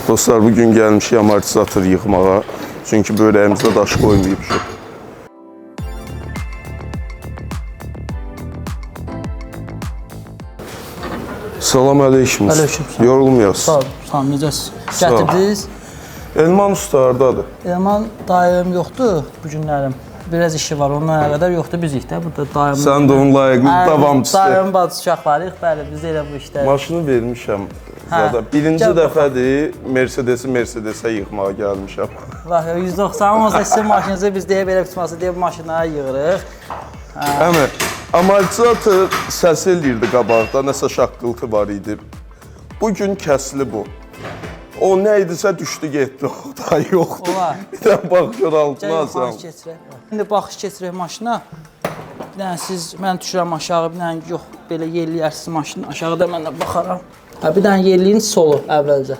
Dostlar, bugün gəlmişik amortizator yığmağa. Çünki bövrəyimizdə daş qoymayıbıq. Salam aleyküm. Aleyküm. Yorulmayasınız. Sağ olun. Sağ olun. Necəsiz? Gətirdiniz. Elman usta hardadır? Elman dayım yoxdur bu günlərim. Biraz işi var. Ondan qədər yoxdur bizik də. Burada dayım. Sən də onun layiqli davamçısı. Dayım bacı uşaqlarıyıq. Bəli, biz elə bu işdə. Maşını vermişəm. Zada birinci dəfədir Mercedesə yığmağa gəlmişəm. Bax, 190 olsa sizin maşınınızı biz deyə belə bitməsi deyə bu maşınlara yığırıq. Əmə, amortizator səs eləyirdi qabaqda, nəsə şaqqıltı var idi. Bugün kəsli bu. O nə idisə düşdü getdi, o da yoxdur. Olar. Bir dənə bax gör altına alsam. İndi baxış keçirək maşına. Bir dənə siz, mən düşürəm aşağı, bir dənə yox, belə yerləyərsiniz maşını. Aşağıda mən də baxaram. Bir dənə yerliyin solu əvvəlcə.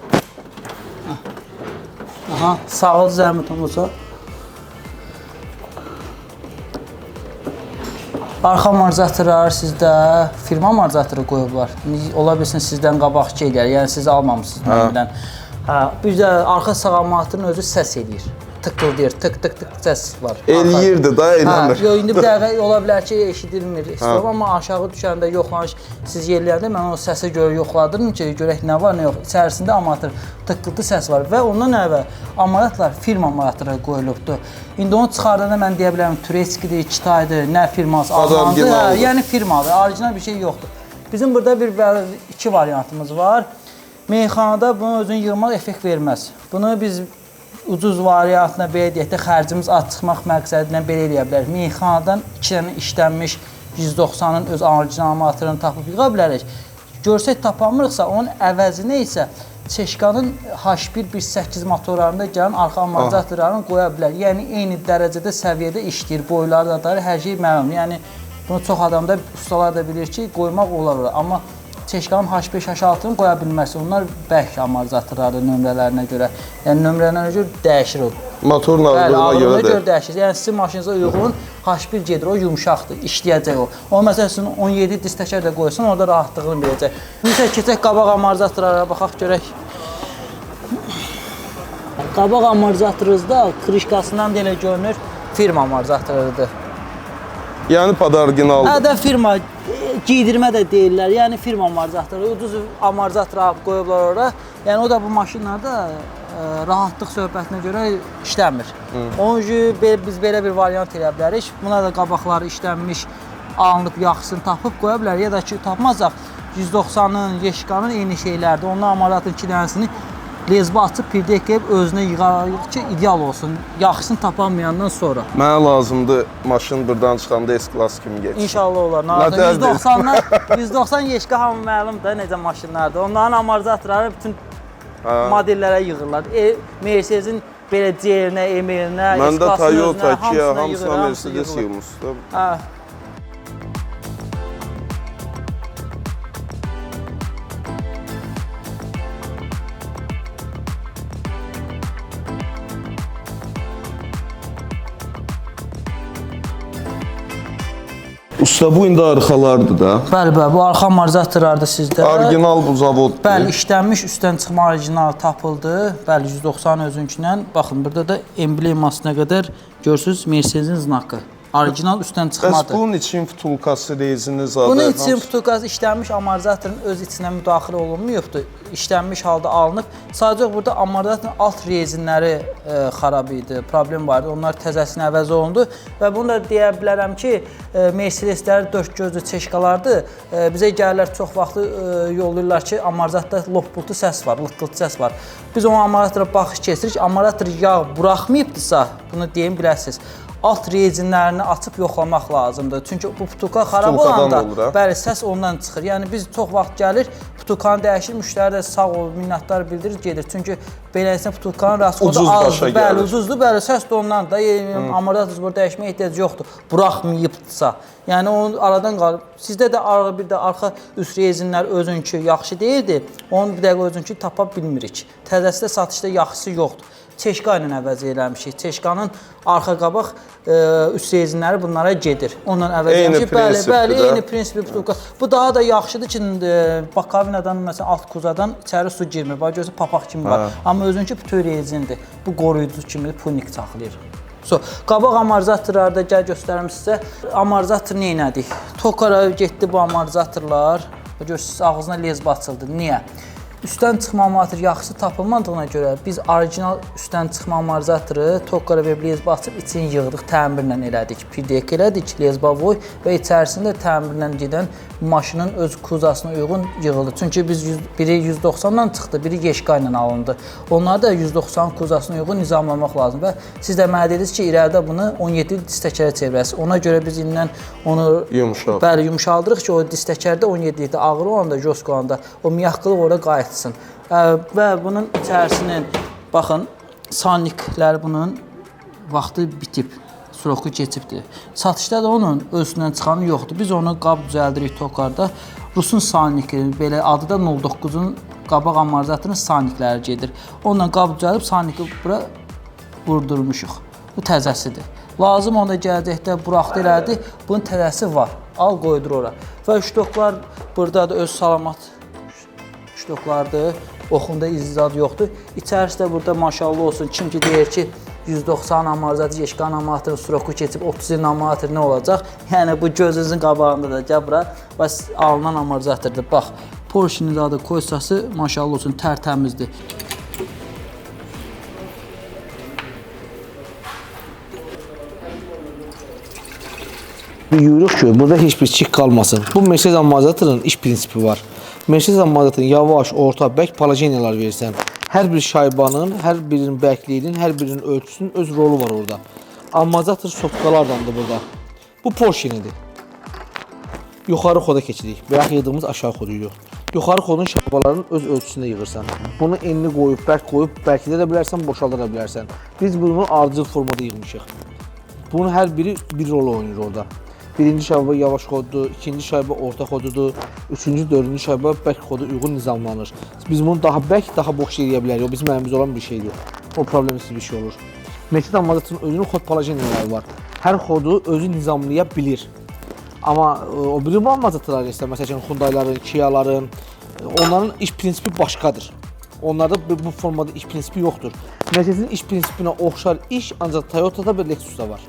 Aha, sağ zəhmət olmasa. Arxa amortizatoru sizdə firma amortizatoru qoyublar. Ola bilsin sizdən qabaqçı eləyər, yəni siz almamısınız məndən. Bir də arxa sağamatının özü səs eləyir. Tıqqıldayır, tık səs var. Eləyirdi da, eləmir. İndi bir dəqiqə ola bilər ki, eşidilmir. Amma aşağı düşəndə yoxlanış, siz yerlərdə mən o səsə görə yoxladım ki, görək nə var, nə yox. İçərisində amortizator tıqqıltı səs var və ondan əvvəl amortizatorlar firma amortizatora qoyulubdur. İndi onu çıxardanda mən deyə bilərəm, Turetskidir, Kitaydır, nə firması, Almandır, yəni firmadır, orijinal bir şey yoxdur. Bizim burada iki variantımız var. Meyxanada bunu özünü yığmaq effekt verməz. Bunu biz ucuz variantına belə deyək də xərcimiz az çıxmaq məqsədilə belə eləyə bilərik. Meyxanadan 2 dənə işlənmiş 190-ın öz orijinal amortizatorunu tapıb yığa bilərik. Görsək tapamırıqsa, onun əvəzinə isə Çeşkanın H1-1.8 motorlarında gələn arxa amortizatorlarını qoya bilər. Yəni, eyni dərəcədə, səviyyədə işləyir, boyları da dair, hər şey məlum. Yəni, bunu çox adamda, ustalar da bilir ki, qoymaq olar. Amma Çeşkanın H5, H6-nı qoya bilməsi, onlar bərk amortizatorları nömrələrinə görə. Yəni, nömrələrinə görə dəyişir o. Motorun ağırlığına görə dəyişir. Yəni, sizin maşınıza uyğun H1 gedir, o yumuşaqdır, işləyəcək o. O, məsələn, sizin 17 diz təkər də qoysun, orada rahatlığını verəcək. Neysə, keçək qabaq amortizatorlara, baxaq görək. Qabaq amortizatorunuzda krişkasından da elə görünür, firma amortizatorudur. Yəni, orijinaldır. Hə də firma, giydirmə də deyirlər, yəni firma amortizatoru. Ucuz amortizator qoyublar ora. Yəni, o da bu maşınlarda rahatlıq söhbətinə görə işləmir. Onun üçün biz belə bir variant elə bilərik. Buna da qabaqları işlənmiş, alınıb, yaxşısını tapıb qoya bilərik. Ya da ki, tapmazsaq 190-ın, Yeşkanın eyni şeylərdir. Ondan amortizatorun 2 dənəsini lezbə açıb, pirdək qeyib, özünə yığarıq ki, ideal olsun. Yaxşısını tapamayandan sonra. Mənə lazımdır maşın buradan çıxanda S-Class kimi geçsin. İnşallah olar. 190 Yeşka hamı məlumdur necə maşınlardır. Onların amortizatorları bütün modellərə yığırlar. Mercedes-in belə C-yə, M-yə, Məndə Toyota, Kia, hamısına Mercedes yığmışdır. Usta, bu indi arxalardır da. Bəli, bu arxa amortizatorlardır sizdə. Orijinal bu zavoddur. Bəli, işlənmiş, üstdən çıxma orijinal tapıldı. Bəli, 190 özünkündən. Baxın, burada da emblemasına qədər görürsünüz Mercedes-in znakı. Orijinal üstdən çıxmadır. Bəs bunun için futulkası, rezini zadı? Bunun için futulkası işlənmiş amortizatorun öz içinə müdaxilə olunmuyubdur. İşlənmiş halda alınıb. Sadəcə burada amortizatorun alt rezinləri xarab idi, problem vardı. Onlar təzəsini əvəz olundu. Və bunu da deyə bilərəm ki, Mercedesləri 4 gözlü Çeşkalardır. Bizə gəlirlər, çox vaxtı yollayırlar ki, amortizatorda lop-bultu səs var, lıqqıltı səs var. Biz o amortizatora baxış keçirik. Amortizator yağ buraxmayıbdırsa, bunu deyim biləsiniz. Alt rezinlərini açıb yoxlamaq lazımdır. Çünki bu putuka xarab olanda, bəli, səs ondan çıxır. Yəni, biz çox vaxt gəlir, putukanı dəyişir, müştəri də sağ ol, minnətdar bildirir, gedir. Çünki beləsinə putukanın raskodu azdır, bəli, ucuzdur, bəli, səs də ondan da, amortizator burada dəyişməyə ehtiyac yoxdur, buraxmayıbdırsa. Yəni, onu aradan qalıb. Sizdə də bir də arxa üst rezinlər özünkü yaxşı deyildi, onun bir dəqiqə özünkü tapa bilmirik. Təzəsi də satışda yaxşısı yoxdur. Çeşka ilə əvəz eləmişik. Çeşkanın arxa-qabaq üst rezinləri bunlara gedir. Ondan əvəz eləmişik. Bəli, eyni prinsipli butulka. Bu daha da yaxşıdır ki, bax kabinadan məsələn alt kuzadan içəri su girmir. Bax görürsən papaq kimi var. Amma özünkü bütöv rezindir. Bu qoruyucu kimi punik saxlayır. Qabaq amortizatorlarda gəl göstərim sizə. Amortizator nə etdik? Tokara getdi bu amortizatorlar. Görürsünüz ağzına lezb açıldı. Niyə? Üstdən çıxma amortizator yaxşı tapılmadığına görə biz orijinal üstdən çıxma amortizatoru Tokara və lezb açıb içini yığdıq, təmirlə elədik. PDK elədik, lezbavoy və içərisində təmirlə gedən maşının öz kuzasına uyğun yığıldı. Çünki biz biri 190-dan çıxdı, biri Yeşka ilə alındı. Onları da 190 kuzasına uyğun nizamlamaq lazım və siz də mənə dediniz ki, irəlidə bunu 17 distəkərə çevirəsiniz. Ona görə biz indən onu yumşaldırıq ki, o distəkərdə 17 idi, ağır olanda, josk olanda o miyaqqılıq orada qayıtsın. Və bunun içərisinin, baxın, sanniklər bunun vaxtı bitib. Sroku keçibdir. Satışda da onun özündən çıxanı yoxdur. Biz onu qab düzəldirik Tokarda. Rusun saniki, belə adı da 09-un qabaq amortizatorunun sannikləri gedir. Onunla qab düzəldib saniki bura vurdurmuşuq. Bu təzəsidir. Lazım onda gələcəkdə buraxdı elədi. Bunun təzəsi var. Al qoydur ora. Və ştoklar burada da öz salamat ştoklardır. Oxunda izdad yoxdur. İçərisi də burada maşallah olsun. Kim ki deyir ki 190 amortizator, Yeşkan amortizatorun sroku keçib 30 ilin amortizator nə olacaq? Yəni bu gözünüzün qabağında da gəl bura. Bəs alınan amortizatordur. Bax, Porsche'nin adı koysası maşallah olsun tərtəmizdir. Yürüyük ki, burada heç bir çik qalmasın. Bu Mercedes amortizatorun iş prinsipi var. Mercedes amortizatorun yavaş, orta, bərk palajeniyalar verirsən. Hər bir şaybanın, hər birinin bərkliyinin, hər birinin ölçüsünün öz rolu var orada. Amortizator sotkalardandır burada. Bu Porsche'nidir. Yuxarı xoda keçirik. Bəyək yığdığımız aşağı xodu yox. Yuxarı xodun şaybalarının öz ölçüsündə yığırsan. Bunu enli qoyub, bərk qoyub, bərkidə də bilərsən, boşalda da bilərsən. Biz bunu ardıcıl formada yığmışıq. Bunun hər biri bir rol oynayır orada. Birinci şayba yavaş xodudur, ikinci şayba orta xodudur, üçüncü, dördüncü şayba bərk xodu uyğun nizamlanır. Biz bunu daha bərk, daha boş eləyə bilərik. O bizim əlimizdə olan bir şeydir. O problemsiz bir şey olur. Mercedes amortizatorun özünün xod palajeniyaları var. Hər xodu özü nizamlaya bilir. Amma o biri amortizatorlar isə, məsələn, Hyundai'ların, Kia'ların, onların iş prinsipi başqadır. Onlarda bu formada iş prinsipi yoxdur. Mercedes'in iş prinsipinə oxşar iş ancaq Toyota'da və Lexus'da var.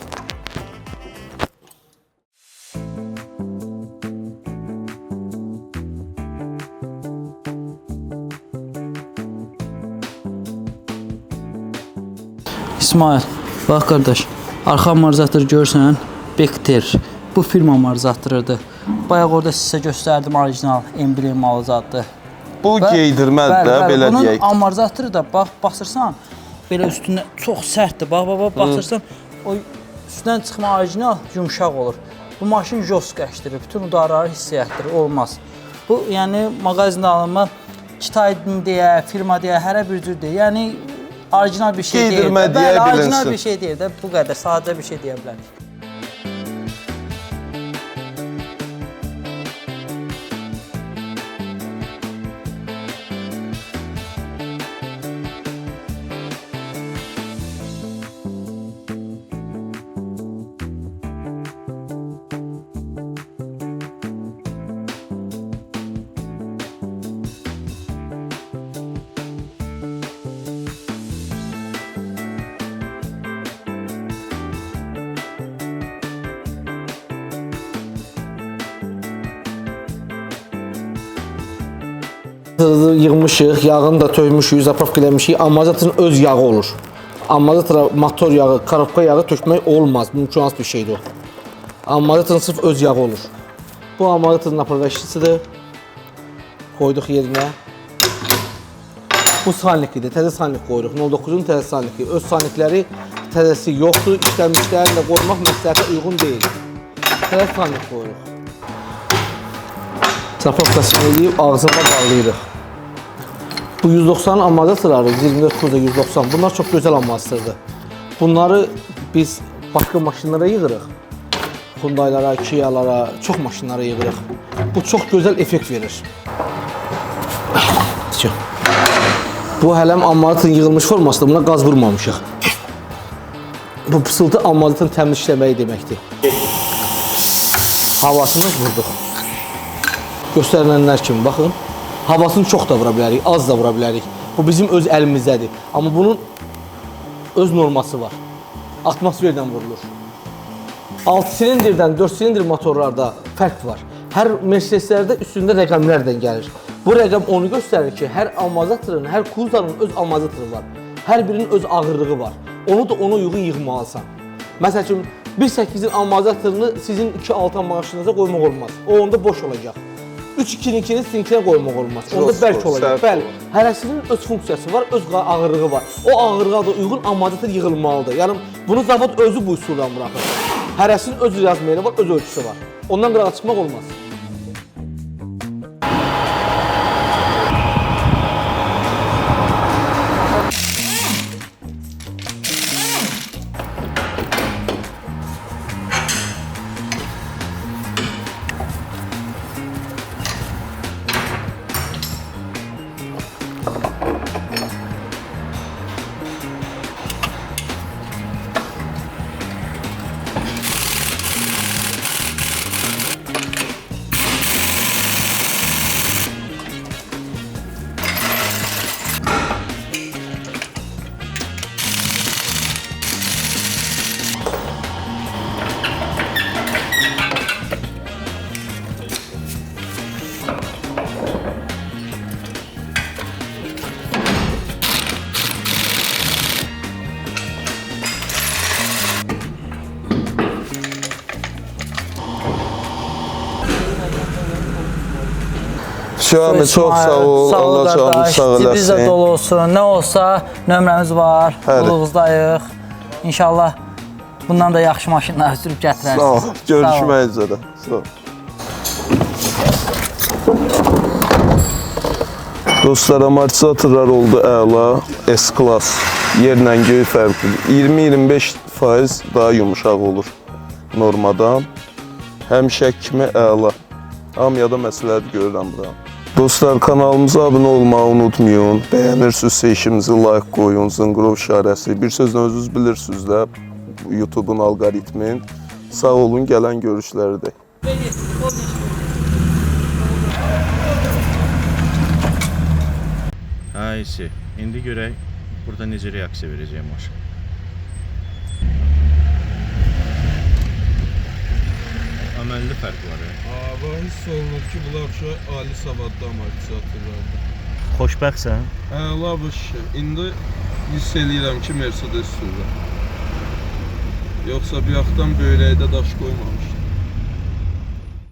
İsmail, bax qardaş, arxa amortizator görsən, Bekter. Bu firma amortizatorudur. Bayaq orada sizə göstərdim orijinal emblemalı zaddır. Bu geydirmədir də, belə deyək. Bunun amortizatoru da bax, basırsan, belə üstünə çox sərtdir. Bax, basırsan, o üstündən çıxma orijinal yumşaq olur. Bu maşın joskəşdirir, bütün udarları hissiyətdir, olmaz. Bu, yəni, mağazində alınma, Kitayın deyə, firma deyə, hərə bir cür deyə, yəni, orijinal bir şey deyil. Geydirmə deyə bilinsin. Orijinal bir şey deyil də, bu qədər, sadə bir şey deyə bilərik. Yığmışıq, yağını da tökmüşük, zapravka eləmişik. Amortizatorun öz yağı olur. Amortizatora motor yağı, karobka yağı tökmək olmaz. Mümkünsüz bir şeydir o. Amortizatorun sırf öz yağı olur. Bu amortizatorun napravəşçisidir. Qoyduq yerinə. Bu salniklidir, təzə salnik qoyuruq. 09-un təzə salniki. Öz salnikləri təzəsi yoxdur. İşləmişlərini də qoymaq məsləhətə uyğun deyil. Təzə salnik qoyuruq. Zapravkasını eləyib ağzına bağlayırıq. Bu 190 amortizatorları, 24 kuza 190, bunlar çox gözəl amortizatordur. Bunları biz başqa maşınlara yığırıq. Hyundai'lara, Kia'lara, çox maşınlara yığırıq. Bu çox gözəl effekt verir. Bu hələm amortizatın yığılmış formasında buna qaz vurmamışıq. Bu pısıltı amortizatın təmiz işləməyi deməkdir. Havasını vurduq. Göstərilənlər kimi baxın. Havasını çox da vura bilərik, az da vura bilərik. Bu bizim öz əlimizdədir. Amma bunun öz norması var. Atmosferdən vurulur. 6 silindirdən 4 silindir motorlarda fərq var. Hər Mercedeslərdə üstündə rəqəmlərdən gəlir. Bu rəqəm onu göstərir ki, hər amortizatörün, hər kuzanın öz amortizatoru var. Hər birinin öz ağırlığı var. Onu da ona uyğun yığmalısan. Məsəl üçün 1.8-in amortizatorunu sizin 2.6 maşınınıza qoymaq olmaz. O onda boş olacaq. 3.2-ni sizinkinə qoymaq olmaz. Onda bərk olacaq. Bəli, hərəsinin öz funksiyası var, öz ağırlığı var. O ağırlığa da uyğun amortizator yığılmalıdır. Yəni bunu zavod özü bu üsulla buraxır. Hərəsinin öz yazmayı var, öz ölçüsü var. Ondan qırağa çıxmaq olmaz. Şahane çok sağ ol. Allah canını sağ eləsin. Biz də dolu olsun. Nə olsa nömrəmiz var. Quluğuzdayıq. İnşallah bundan da yaxşı maşınlar sürüb gətirərsiniz. Sağ ol. Görüşmək üzrə. Sağ ol. Dostlar, amortizatorlar oldu əla. S-Class. Yerlə göy fərqli. 20-25% daha yumuşaq olur normadan. Həmişə kimi əla. Hamıya da məsləhət görürəm bura. Dostlar, kanalımıza abunə olmağı unutmayın. Bəyənirsinizsə işimizi like qoyun, zınqrov işarəsi. Bir sözlə özünüz bilirsiniz də YouTube'un algoritmin. Sağ olun, gələn görüşlərdə. Haysi, indi görək burada necə reaksiya verəcək maşın. Əməlli fərq var. Hava hiss olunur ki, bunlar ali savadlı amortizatorlardır. Xoşbəxtsən? Əla bu şey. İndi hiss eləyirəm ki, Mercedes sürür. Yoxsa bir yaxdan böyrəkdə daş qoymamışdı.